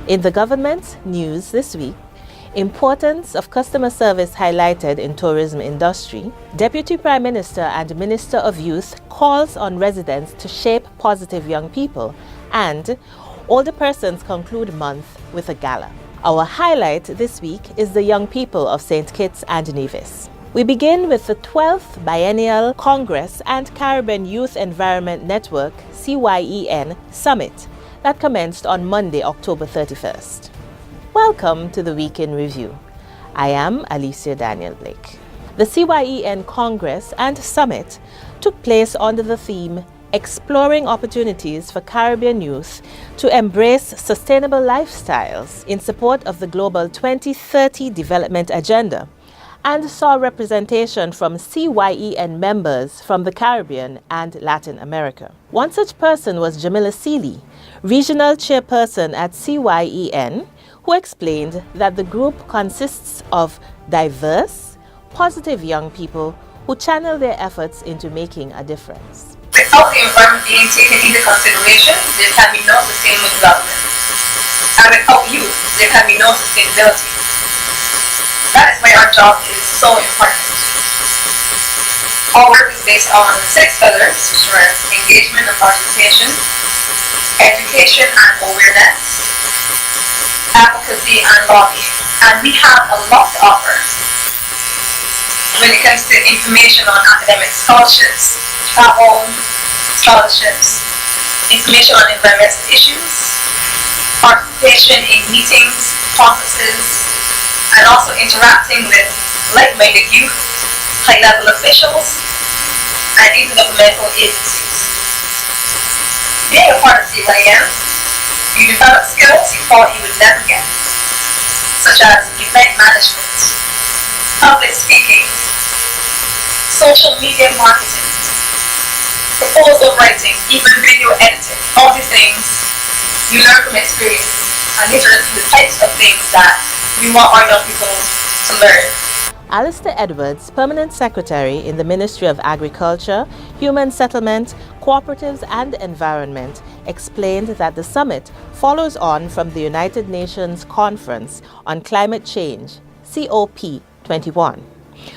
In the government news this week, importance of customer service highlighted in tourism industry, Deputy Prime Minister and Minister of Youth calls on residents to shape positive young people, and older persons conclude month with a gala. Our highlight this week is the young people of St. Kitts and Nevis. We begin with the 12th Biennial Congress and Caribbean Youth Environment Network (CYEN) Summit that commenced on Monday, October 31st. Welcome to the Week in Review. I am Alicia Daniel Blake. The CYEN Congress and Summit took place under the theme Exploring Opportunities for Caribbean Youth to Embrace Sustainable Lifestyles in support of the Global 2030 Development Agenda, and saw representation from CYEN members from the Caribbean and Latin America. One such person was Jamila Seeley, Regional Chairperson at CYEN, who explained that the group consists of diverse, positive young people who channel their efforts into making a difference. Without the environment being taken into consideration, there can be no sustainable development. And without youth, there can be no sustainability. That is why our job is so important. Our work is based on 6 pillars, which are engagement and participation, education and awareness, advocacy and lobbying. And we have a lot to offer when it comes to information on academic scholarships, travel, scholarships, information on environmental issues, participation in meetings, conferences, and also interacting with like-minded youth, high-level officials, and intergovernmental agencies. Being a part of CYN, you develop skills you thought you would never get, such as event management, public speaking, social media marketing, proposal writing, even video editing. All these things you learn from experience, and these are the types of things that we want our young people to learn. Alistair Edwards, Permanent Secretary in the Ministry of Agriculture, Human Settlement, Cooperatives and Environment, explained that the summit follows on from the United Nations Conference on Climate Change, COP21,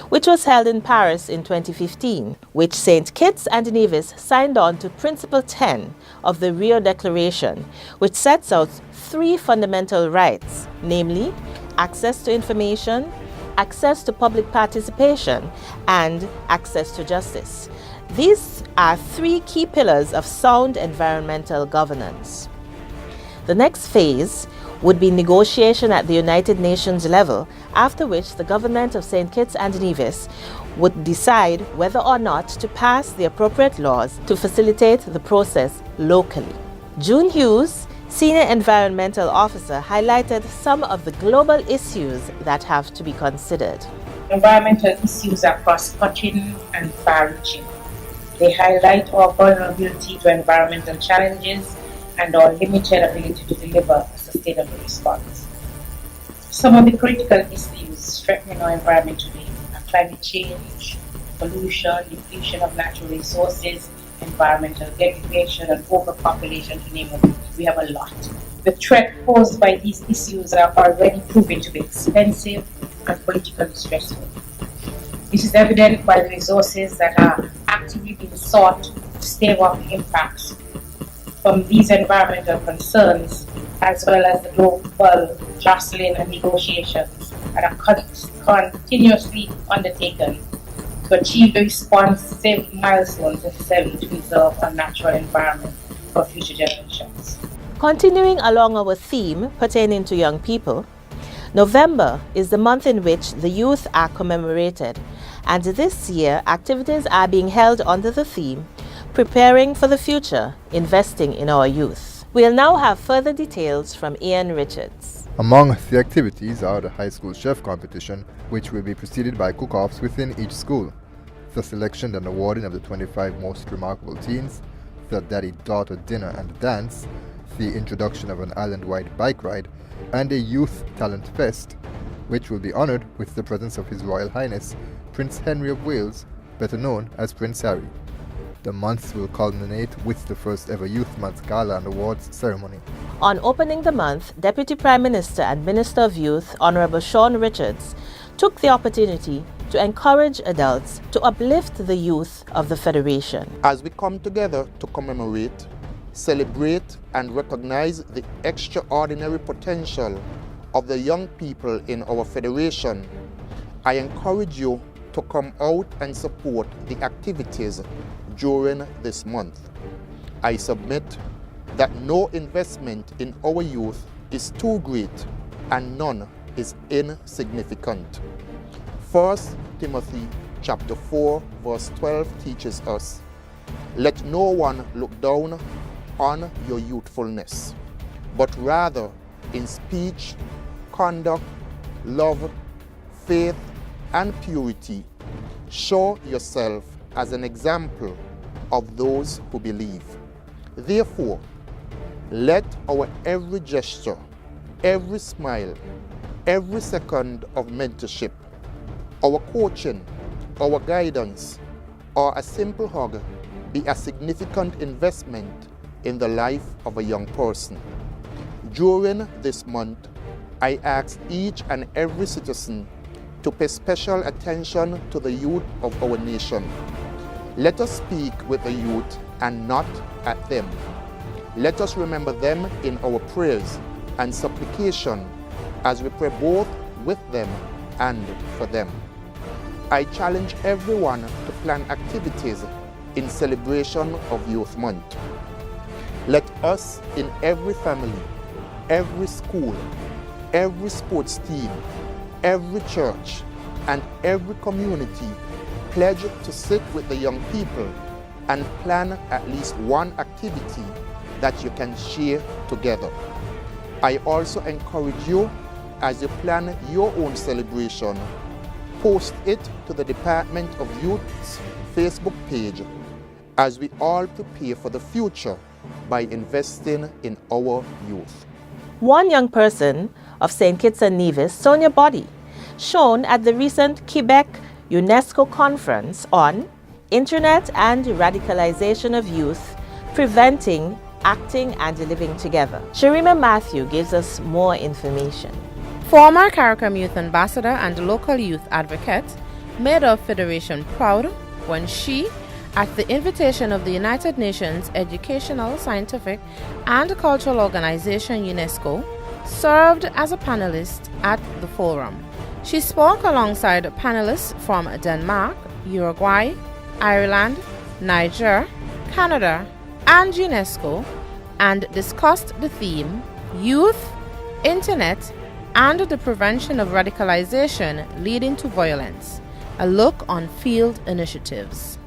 which was held in Paris in 2015, which St. Kitts and Nevis signed on to Principle 10 of the Rio Declaration, which sets out 3 fundamental rights, namely access to information, access to public participation, and access to justice. These are 3 key pillars of sound environmental governance. The next phase would be negotiation at the United Nations level, after which the government of St. Kitts and Nevis would decide whether or not to pass the appropriate laws to facilitate the process locally. June Hughes, Senior Environmental Officer, highlighted some of the global issues that have to be considered. Environmental issues are cross-cutting and far-reaching. They highlight our vulnerability to environmental challenges and our limited ability to deliver a sustainable response. Some of the critical issues threatening our environment today are climate change, pollution, depletion of natural resources, environmental degradation, and overpopulation, to name it. We have a lot. The threat posed by these issues are already proven to be expensive and politically stressful. This is evident by the resources that are actively being sought to stave off the impacts from these environmental concerns, as well as the global jostling and negotiations that are continuously undertaken to achieve the responsive milestones necessary to preserve a natural environment for future generations. Continuing along our theme pertaining to young people, November is the month in which the youth are commemorated, and this year activities are being held under the theme Preparing for the Future, Investing in Our Youth. We'll now have further details from Ian Richards. Among the activities are the high school chef competition, which will be preceded by cook-offs within each school, the selection and awarding of the 25 most remarkable teens, the daddy-daughter dinner and dance, the introduction of an island-wide bike ride, and a youth talent fest, which will be honored with the presence of His Royal Highness Prince Henry of Wales, better known as Prince Harry. The month will culminate with the first ever Youth Month Gala and Awards ceremony. On opening the month, Deputy Prime Minister and Minister of Youth, Honorable Sean Richards, took the opportunity to encourage adults to uplift the youth of the Federation. As we come together to commemorate, celebrate and recognize the extraordinary potential of the young people in our Federation, I encourage you to come out and support the activities during this month. I submit that no investment in our youth is too great and none is insignificant. 1 Timothy chapter 4 verse 12 teaches us, "Let no one look down on your youthfulness, but rather in speech, conduct, love, faith, and purity, show yourself as an example of those who believe." Therefore, let our every gesture, every smile, every second of mentorship, our coaching, our guidance, or a simple hug be a significant investment in the life of a young person. During this month, I ask each and every citizen to pay special attention to the youth of our nation. Let us speak with the youth and not at them. Let us remember them in our prayers and supplication as we pray both with them and for them. I challenge everyone to plan activities in celebration of Youth Month. Let us in every family, every school, every sports team, every church, and every community pledge to sit with the young people and plan at least one activity that you can share together. I also encourage you, as you plan your own celebration, post it to the Department of Youth's Facebook page as we all prepare for the future by investing in our youth. One young person of St. Kitts and Nevis, Sonia Body, shown at the recent Quebec UNESCO conference on Internet and Radicalization of Youth, Preventing, Acting and Living Together. Sharima Matthew gives us more information. Former CARICOM Youth Ambassador and local youth advocate made our Federation proud when she, at the invitation of the United Nations Educational, Scientific and Cultural Organization UNESCO, served as a panelist at the forum. She spoke alongside panelists from Denmark, Uruguay, Ireland, Niger, Canada, and UNESCO, and discussed the theme Youth, Internet, and the Prevention of Radicalization Leading to Violence, a look on field initiatives.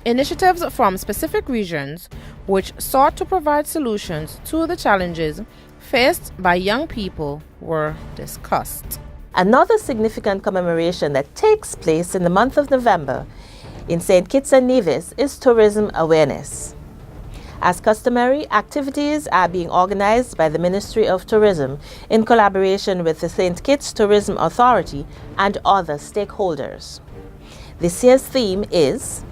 Initiatives from specific regions which sought to provide solutions to the challenges faced by young people were discussed. Another significant commemoration that takes place in the month of November in St. Kitts and Nevis is Tourism Awareness. As customary, activities are being organized by the Ministry of Tourism in collaboration with the St. Kitts Tourism Authority and other stakeholders. This year's theme is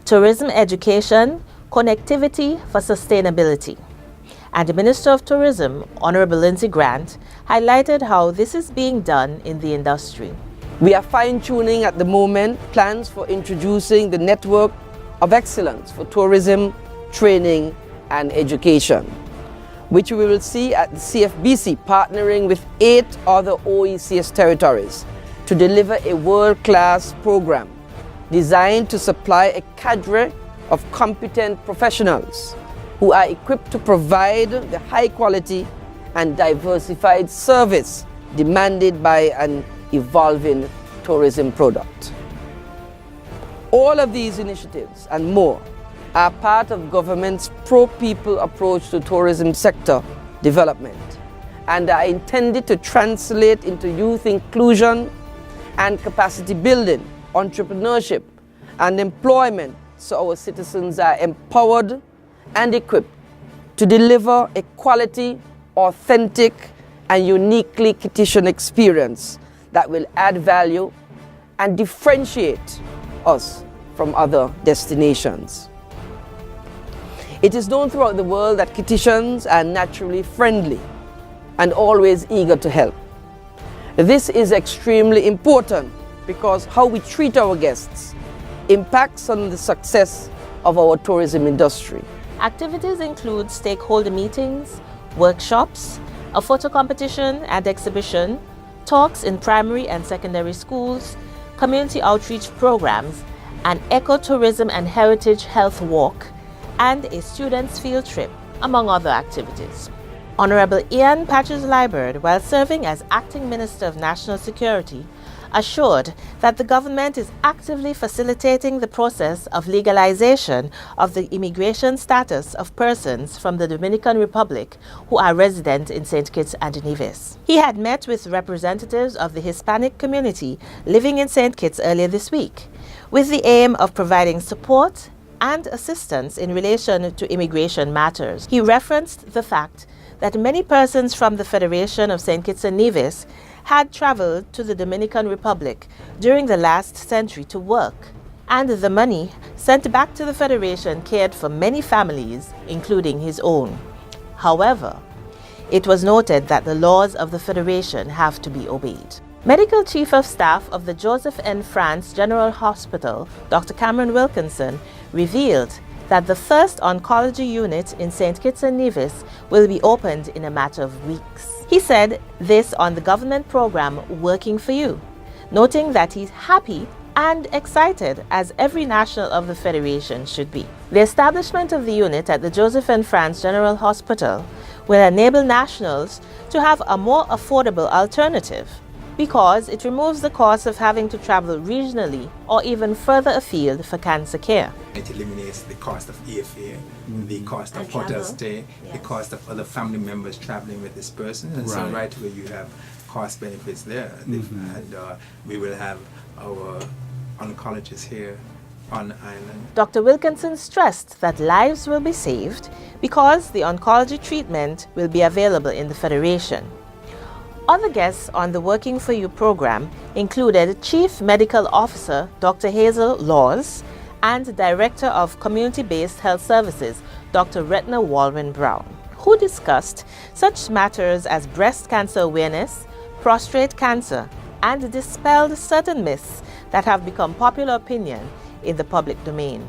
Tourism Education, Connectivity for Sustainability. And the Minister of Tourism, Honorable Lindsay Grant, highlighted how this is being done in the industry. We are fine-tuning at the moment plans for introducing the Network of Excellence for Tourism, Training and Education, which we will see at the CFBC partnering with 8 other OECS territories to deliver a world-class program designed to supply a cadre of competent professionals who are equipped to provide the high-quality and diversified service demanded by an evolving tourism product. All of these initiatives and more are part of government's pro-people approach to tourism sector development and are intended to translate into youth inclusion and capacity building, entrepreneurship and employment so our citizens are empowered and equipped to deliver a quality, authentic and uniquely Kittitian experience that will add value and differentiate us from other destinations. It is known throughout the world that Kittitians are naturally friendly and always eager to help. This is extremely important because how we treat our guests impacts on the success of our tourism industry. Activities include stakeholder meetings, workshops, a photo competition and exhibition, talks in primary and secondary schools, community outreach programs, an ecotourism and heritage health walk, and a students' field trip, among other activities. Honorable Ian Patches-Liburd, while serving as Acting Minister of National Security, assured that the government is actively facilitating the process of legalization of the immigration status of persons from the Dominican Republic who are resident in St. Kitts and Nevis. He had met with representatives of the Hispanic community living in St. Kitts earlier this week, with the aim of providing support and assistance in relation to immigration matters. He referenced the fact that many persons from the Federation of St. Kitts and Nevis had traveled to the Dominican Republic during the last century to work, and the money sent back to the Federation cared for many families, including his own. However, it was noted that the laws of the Federation have to be obeyed. Medical Chief of Staff of the Joseph N. France General Hospital, Dr. Cameron Wilkinson, revealed that the first oncology unit in St. Kitts and Nevis will be opened in a matter of weeks. He said this on the government program Working for You, noting that he's happy and excited as every national of the Federation should be. The establishment of the unit at the Joseph N. France General Hospital will enable nationals to have a more affordable alternative because it removes the cost of having to travel regionally or even further afield for cancer care. It eliminates the cost of airfare, the cost of hotel stay, the cost of other family members traveling with this person, and so right away you have cost benefits there. And we will have our oncologists here on the island. Dr. Wilkinson stressed that lives will be saved because the oncology treatment will be available in the Federation. Other guests on the Working for You program included Chief Medical Officer Dr. Hazel Laws and Director of Community-Based Health Services Dr. Retna Walwyn-Brown, who discussed such matters as breast cancer awareness, prostate cancer, and dispelled certain myths that have become popular opinion in the public domain.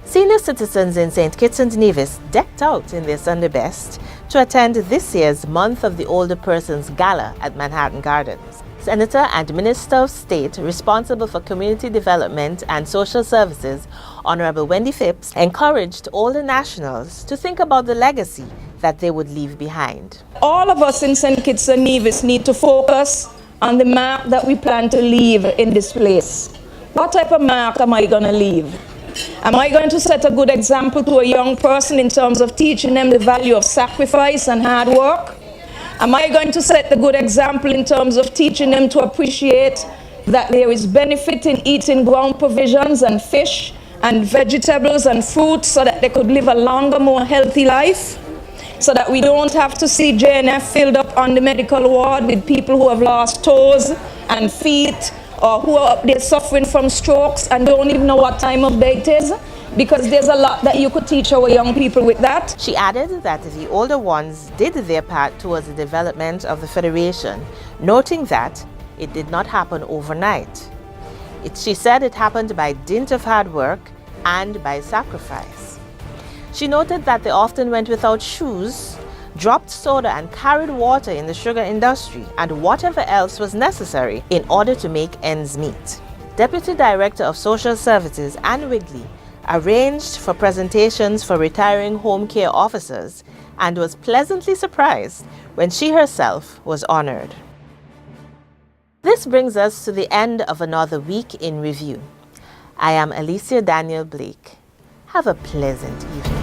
Senior citizens in St. Kitts and Nevis decked out in their Sunday best to attend this year's Month of the Older Persons Gala at Manhattan Gardens. Senator and Minister of State responsible for Community Development and Social Services, Honorable Wendy Phipps, encouraged older nationals to think about the legacy that they would leave behind. All of us in St. Kitts and Nevis need to focus on the mark that we plan to leave in this place. What type of mark am I going to leave? Am I going to set a good example to a young person in terms of teaching them the value of sacrifice and hard work? Am I going to set the good example in terms of teaching them to appreciate that there is benefit in eating ground provisions and fish and vegetables and fruits so that they could live a longer, more healthy life? So that we don't have to see JNF filled up on the medical ward with people who have lost toes and feet, or who are they're suffering from strokes and don't even know what time of day it is, because there's a lot that you could teach our young people with that. She added that the older ones did their part towards the development of the Federation, noting that it did not happen overnight. She said it happened by dint of hard work and by sacrifice. She noted that they often went without shoes, dropped soda and carried water in the sugar industry and whatever else was necessary in order to make ends meet. Deputy Director of Social Services Ann Wigley arranged for presentations for retiring home care officers and was pleasantly surprised when she herself was honored. This brings us to the end of another week in review. I am Alicia Daniel Blake. Have a pleasant evening.